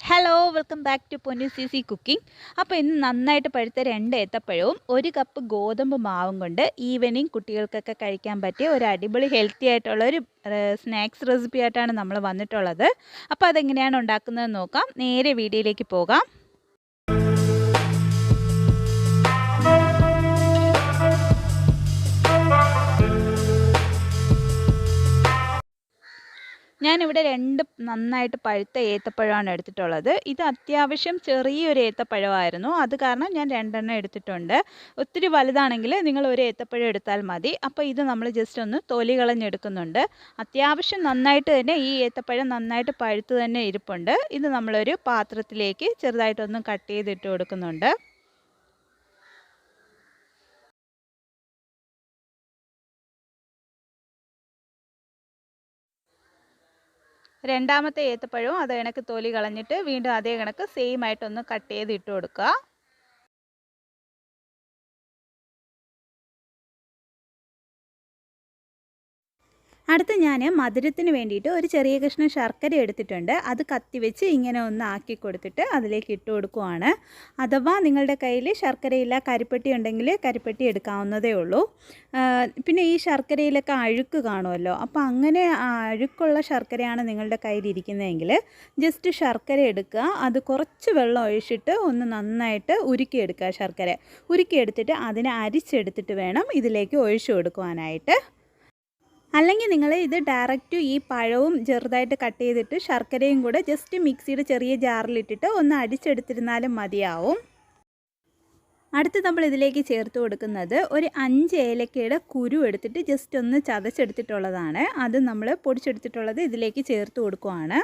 Hello welcome back to ponnuseasycooking. അപ്പോൾ ഇന്ന് നന്നായിട്ട് പഴുത്ത 2 ഏത്തപ്പഴവും 1 കപ്പ് ഗോതമ്പ് മാവും കൊണ്ട് ഈവനിങ് കുട്ടികൾക്കൊക്കെ കഴിക്കാൻ പറ്റിയ ഒരു അടിപൊളി ഹെൽത്തി ആയിട്ടുള്ള ഒരു സ്നാക്സ് റെസിപ്പി ആയിട്ടാണ് നമ്മൾ വന്നിട്ടുള്ളത്. അപ്പോൾ അതെങ്ങനെയാണ് ഉണ്ടാക്കുന്നതെന്ന് നോക്കാം. നേരെ വീഡിയോയിലേക്ക് പോകാം. ഞാനിവിടെ 2 നന്നായിട്ട് പഴുത്ത ഏത്തപ്പഴമാണ് എടുത്തിട്ടുള്ളത്. ഇത് അത്യാവശ്യം ചെറിയൊരു ഏത്തപ്പഴമായിരുന്നു. അത് കാരണം ഞാൻ 2 എണ്ണം എടുത്തിട്ടുണ്ട്. ഒത്തിരി വലുതാണെങ്കിൽ നിങ്ങൾ ഒരു ഏത്തപ്പഴം എടുത്താൽ മതി. അപ്പോൾ ഇത് നമ്മൾ ജസ്റ്റ് ഒന്ന് തൊലി കളഞ്ഞെടുക്കുന്നുണ്ട്. അത്യാവശ്യം നന്നായിട്ട് തന്നെ ഈ ഏത്തപ്പഴം നന്നായിട്ട് പഴുത്ത് തന്നെ ഇരിപ്പുണ്ട്. ഇത് നമ്മളൊരു പാത്രത്തിലേക്ക് ചെറുതായിട്ടൊന്ന് കട്ട് ചെയ്തിട്ട് കൊടുക്കുന്നുണ്ട്. രണ്ടാമത്തെ ഏത്തപ്പഴവും അത് കണക്ക് തൊലി കളഞ്ഞിട്ട് വീണ്ടും അതേ കണക്ക് സെയിം ആയിട്ടൊന്ന് കട്ട് ചെയ്ത് ഇട്ട് കൊടുക്കുക. അടുത്ത് ഞാൻ മധുരത്തിന് വേണ്ടിയിട്ട് ഒരു ചെറിയ കഷ്ണം ശർക്കര എടുത്തിട്ടുണ്ട്. അത് കത്തി വെച്ച് ഇങ്ങനെ ഒന്ന് ആക്കി കൊടുത്തിട്ട് അതിലേക്ക് ഇട്ട് കൊടുക്കുവാണ്. അഥവാ നിങ്ങളുടെ കയ്യിൽ ശർക്കരയില്ല കരിപ്പെട്ടി ഉണ്ടെങ്കിൽ കരിപ്പെട്ടി എടുക്കാവുന്നതേ ഉള്ളൂ. പിന്നെ ഈ ശർക്കരയിലൊക്കെ അഴുക്ക് കാണുമല്ലോ, അപ്പോൾ അങ്ങനെ അഴുക്കുള്ള ശർക്കരയാണ് നിങ്ങളുടെ കയ്യിലിരിക്കുന്നതെങ്കിൽ ജസ്റ്റ് ശർക്കര എടുക്കുക. അത് കുറച്ച് വെള്ളം ഒഴിച്ചിട്ട് ഒന്ന് നന്നായിട്ട് ഉരുക്കിയെടുക്കുക. ശർക്കര ഉരുക്കിയെടുത്തിട്ട് അതിനെ അരിച്ചെടുത്തിട്ട് വേണം ഇതിലേക്ക് ഒഴിച്ചു കൊടുക്കുവാനായിട്ട്. അല്ലെങ്കിൽ നിങ്ങൾ ഇത് ഡയറക്റ്റ് ഈ പഴവും ചെറുതായിട്ട് കട്ട് ചെയ്തിട്ട് ശർക്കരയും കൂടെ ജസ്റ്റ് മിക്സിയുടെ ചെറിയ ജാറിലിട്ടിട്ട് ഒന്ന് അടിച്ചെടുത്തിരുന്നാലും മതിയാവും. അടുത്ത് നമ്മൾ ഇതിലേക്ക് ചേർത്ത് കൊടുക്കുന്നത് ഒരു 5 ഏലക്കയുടെ കുരു എടുത്തിട്ട് ജസ്റ്റ് ഒന്ന് ചതച്ചെടുത്തിട്ടുള്ളതാണ്. അത് നമ്മൾ പൊടിച്ചെടുത്തിട്ടുള്ളത് ഇതിലേക്ക് ചേർത്ത് കൊടുക്കുവാണ്.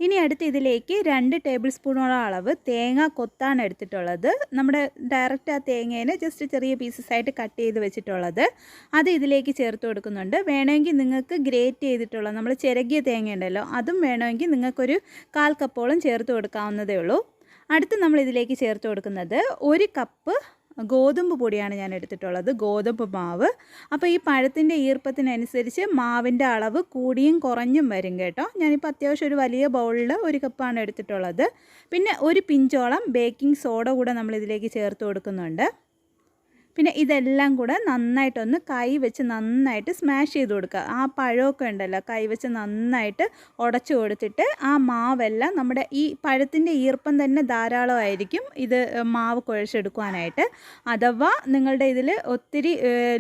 ഇനി അടുത്ത് ഇതിലേക്ക് 2 ടേബിൾ സ്പൂണോളം അളവ് തേങ്ങ കൊത്താണ് എടുത്തിട്ടുള്ളത്. നമ്മുടെ ഡയറക്റ്റ് ആ തേങ്ങേനെ ജസ്റ്റ് ചെറിയ പീസസ് ആയിട്ട് കട്ട് ചെയ്ത് വെച്ചിട്ടുള്ളത് അത് ഇതിലേക്ക് ചേർത്ത് കൊടുക്കുന്നുണ്ട്. വേണമെങ്കിൽ നിങ്ങൾക്ക് ഗ്രേറ്റ് ചെയ്തിട്ടുള്ള നമ്മൾ ചിരകിയ തേങ്ങ ഉണ്ടല്ലോ, അതും വേണമെങ്കിൽ നിങ്ങൾക്കൊരു 1/4 കപ്പോളം ചേർത്ത് കൊടുക്കാവുന്നതേ ഉള്ളൂ. അടുത്ത് നമ്മൾ ഇതിലേക്ക് ചേർത്ത് കൊടുക്കുന്നത് 1 കപ്പ് ഗോതമ്പ് പൊടിയാണ് ഞാൻ എടുത്തിട്ടുള്ളത്, ഗോതമ്പ് മാവ്. അപ്പോൾ ഈ പഴത്തിൻ്റെ ഈർപ്പത്തിനനുസരിച്ച് മാവിൻ്റെ അളവ് കൂടിയും കുറഞ്ഞും വരും കേട്ടോ. ഞാനിപ്പോൾ അത്യാവശ്യം ഒരു വലിയ ബൗളിൽ 1 കപ്പാണ് എടുത്തിട്ടുള്ളത്. പിന്നെ ഒരു പിഞ്ചോളം ബേക്കിംഗ് സോഡ കൂടെ നമ്മൾ ഇതിലേക്ക് ചേർത്ത് കൊടുക്കുന്നുണ്ട്. പിന്നെ ഇതെല്ലാം കൂടെ നന്നായിട്ടൊന്ന് കൈ വെച്ച് നന്നായിട്ട് സ്മാഷ് ചെയ്ത് കൊടുക്കുക. ആ പഴമൊക്കെ ഉണ്ടല്ലോ, കൈ വെച്ച് നന്നായിട്ട് ഉടച്ചു കൊടുത്തിട്ട് ആ മാവെല്ലാം നമ്മുടെ ഈ പഴത്തിൻ്റെ ഈർപ്പം തന്നെ ധാരാളമായിരിക്കും ഇത് മാവ് കുഴച്ചെടുക്കുവാനായിട്ട്. അഥവാ നിങ്ങളുടെ ഇതിൽ ഒത്തിരി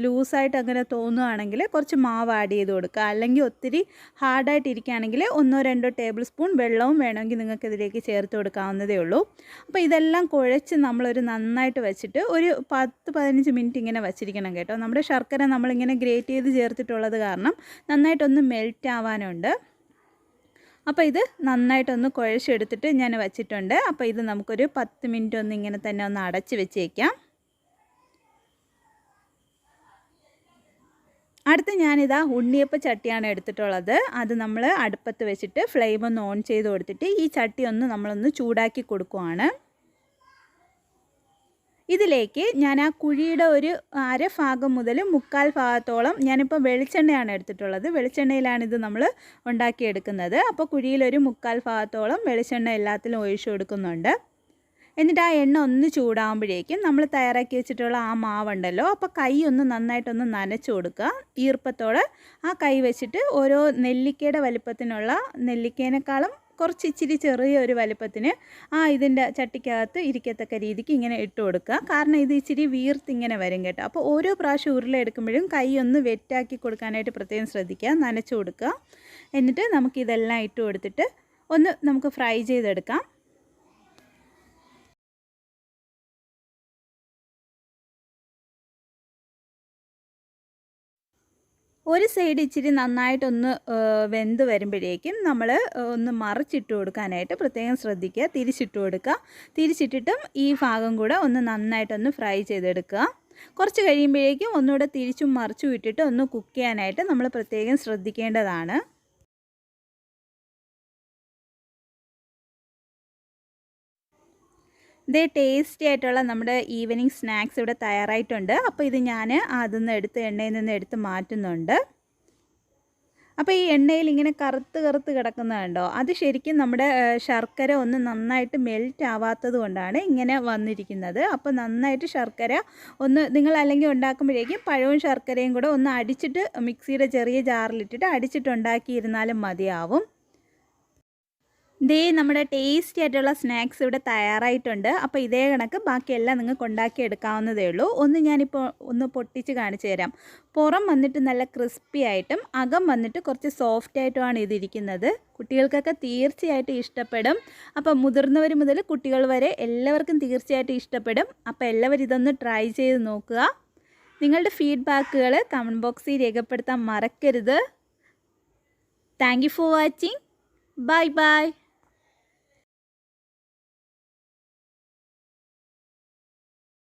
ലൂസായിട്ട് അങ്ങനെ തോന്നുകയാണെങ്കിൽ കുറച്ച് മാവ് ആഡ് ചെയ്ത് കൊടുക്കുക. അല്ലെങ്കിൽ ഒത്തിരി ഹാർഡായിട്ട് ഇരിക്കുകയാണെങ്കിൽ 1-2 ടേബിൾ സ്പൂൺ വെള്ളവും വേണമെങ്കിൽ നിങ്ങൾക്ക് ഇതിലേക്ക് ചേർത്ത് കൊടുക്കാവുന്നതേ ഉള്ളൂ. അപ്പോൾ ഇതെല്ലാം കുഴച്ച് നമ്മളൊരു നന്നായിട്ട് വെച്ചിട്ട് ഒരു 10-15 മിനിറ്റ് ഇങ്ങനെ വച്ചിരിക്കണം കേട്ടോ. നമ്മുടെ ശർക്കര നമ്മളിങ്ങനെ ഗ്രേറ്റ് ചെയ്ത് ചേർത്തിട്ടുള്ളത് കാരണം നന്നായിട്ടൊന്ന് മെൽറ്റ് ആവാനുണ്ട്. അപ്പോൾ ഇത് നന്നായിട്ടൊന്ന് കുഴച്ചെടുത്തിട്ട് ഞാൻ വച്ചിട്ടുണ്ട്. അപ്പോൾ ഇത് നമുക്കൊരു 10 മിനിറ്റ് ഒന്ന് ഇങ്ങനെ തന്നെ ഒന്ന് അടച്ച് വെച്ചേക്കാം. അടുത്ത് ഞാനിതാ ഉണ്ണിയപ്പ ചട്ടിയാണ് എടുത്തിട്ടുള്ളത്. അത് നമ്മൾ അടുപ്പത്ത് വെച്ചിട്ട് ഫ്ലെയിം ഒന്ന് ഓൺ ചെയ്ത് കൊടുത്തിട്ട് ഈ ചട്ടി ഒന്ന് നമ്മളൊന്ന് ചൂടാക്കി കൊടുക്കുവാണ്. ഇതിലേക്ക് ഞാൻ ആ കുഴിയുടെ ഒരു 1/2 ഭാഗം മുതൽ 1/4 ഭാഗത്തോളം ഞാനിപ്പോൾ വെളിച്ചെണ്ണയാണ് എടുത്തിട്ടുള്ളത്. വെളിച്ചെണ്ണയിലാണ് ഇത് നമ്മൾ ഉണ്ടാക്കിയെടുക്കുന്നത്. അപ്പോൾ കുഴിയിലൊരു 1/4 ഭാഗത്തോളം വെളിച്ചെണ്ണ എല്ലാത്തിലും ഒഴിച്ചു കൊടുക്കുന്നുണ്ട്. എന്നിട്ട് ആ എണ്ണ ഒന്ന് ചൂടാകുമ്പോഴേക്കും നമ്മൾ തയ്യാറാക്കി വെച്ചിട്ടുള്ള ആ മാവുണ്ടല്ലോ, അപ്പോൾ കൈ ഒന്ന് നന്നായിട്ടൊന്ന് നനച്ച് കൊടുക്കുക. ഈർപ്പത്തോടെ ആ കൈ വെച്ചിട്ട് ഓരോ നെല്ലിക്കയുടെ വലിപ്പത്തിനുള്ള, നെല്ലിക്കേനേക്കാളും കുറച്ച് ഇച്ചിരി ചെറിയൊരു വലിപ്പത്തിന് ഇതിൻ്റെ ചട്ടിക്കകത്ത് ഇരിക്കത്തക്ക രീതിക്ക് ഇങ്ങനെ ഇട്ട് കൊടുക്കുക. കാരണം ഇത് ഇച്ചിരി വീർത്തിങ്ങനെ വരും കേട്ടോ. അപ്പോൾ ഓരോ പ്രാവശ്യം ഉരുളെടുക്കുമ്പോഴും കൈ ഒന്ന് വെറ്റാക്കി കൊടുക്കാനായിട്ട് പ്രത്യേകം ശ്രദ്ധിക്കുക. നനച്ച് കൊടുക്കുക. എന്നിട്ട് നമുക്കിതെല്ലാം ഇട്ട് കൊടുത്തിട്ട് ഒന്ന് നമുക്ക് ഫ്രൈ ചെയ്തെടുക്കാം. ഒരു സൈഡ് ഇച്ചിരി നന്നായിട്ടൊന്ന് വെന്ത് വരുമ്പോഴേക്കും നമ്മൾ ഒന്ന് മറിച്ചിട്ട് കൊടുക്കാനായിട്ട് പ്രത്യേകം ശ്രദ്ധിക്കുക. തിരിച്ചിട്ട് കൊടുക്കുക. തിരിച്ചിട്ടിട്ടും ഈ ഭാഗം കൂടെ ഒന്ന് നന്നായിട്ടൊന്ന് ഫ്രൈ ചെയ്തെടുക്കുക. കുറച്ച് കഴിയുമ്പോഴേക്കും ഒന്നുകൂടെ തിരിച്ചും മറിച്ചും ഇട്ടിട്ട് ഒന്ന് കുക്ക് ചെയ്യാനായിട്ട് നമ്മൾ പ്രത്യേകം ശ്രദ്ധിക്കേണ്ടതാണ്. ഇത് ടേസ്റ്റി ആയിട്ടുള്ള നമ്മുടെ ഈവനിങ് സ്നാക്സ് ഇവിടെ തയ്യാറായിട്ടുണ്ട്. അപ്പോൾ ഇത് ഞാൻ അതിൽ നിന്ന് എണ്ണയിൽ നിന്ന് എടുത്ത് മാറ്റുന്നുണ്ട്. അപ്പോൾ ഈ എണ്ണയിൽ ഇങ്ങനെ കറുത്ത് കറുത്ത് കിടക്കുന്നത് കണ്ടോ, അത് ശരിക്കും നമ്മുടെ ശർക്കര ഒന്ന് നന്നായിട്ട് മെൽറ്റ് ആവാത്തത് കൊണ്ടാണ് ഇങ്ങനെ വന്നിരിക്കുന്നത്. അപ്പോൾ നന്നായിട്ട് ശർക്കര ഒന്ന് നിങ്ങൾ അല്ലെങ്കിൽ ഉണ്ടാക്കുമ്പോഴേക്കും പഴവും ശർക്കരയും കൂടെ ഒന്ന് അടിച്ചിട്ട് മിക്സിയുടെ ചെറിയ ജാറിലിട്ടിട്ട് അടിച്ചിട്ട് ഉണ്ടാക്കിയിരുന്നാലും മതിയാവും. ദേ നമ്മുടെ ടേസ്റ്റി ആയിട്ടുള്ള സ്നാക്സ് ഇവിടെ തയ്യാറായിട്ടുണ്ട്. അപ്പോൾ ഇതേ കണക്ക് ബാക്കിയെല്ലാം നിങ്ങൾക്ക് ഉണ്ടാക്കി എടുക്കാവുന്നതേ ഉള്ളൂ. ഞാനിപ്പോൾ ഒന്ന് പൊട്ടിച്ച് കാണിച്ചു തരാം. പുറം വന്നിട്ട് നല്ല ക്രിസ്പി ആയിട്ടും അകം വന്നിട്ട് കുറച്ച് സോഫ്റ്റ് ആയിട്ടുമാണ് ഇതിരിക്കുന്നത്. കുട്ടികൾക്കൊക്കെ തീർച്ചയായിട്ടും ഇഷ്ടപ്പെടും. അപ്പോൾ മുതിർന്നവർ മുതൽ കുട്ടികൾ വരെ എല്ലാവർക്കും തീർച്ചയായിട്ടും ഇഷ്ടപ്പെടും. അപ്പോൾ എല്ലാവരും ഇതൊന്ന് ട്രൈ ചെയ്ത് നോക്കുക. നിങ്ങളുടെ ഫീഡ്ബാക്കുകൾ കമൻറ്റ് ബോക്സിൽ രേഖപ്പെടുത്താൻ മറക്കരുത്. Thank you for watching. Bye bye.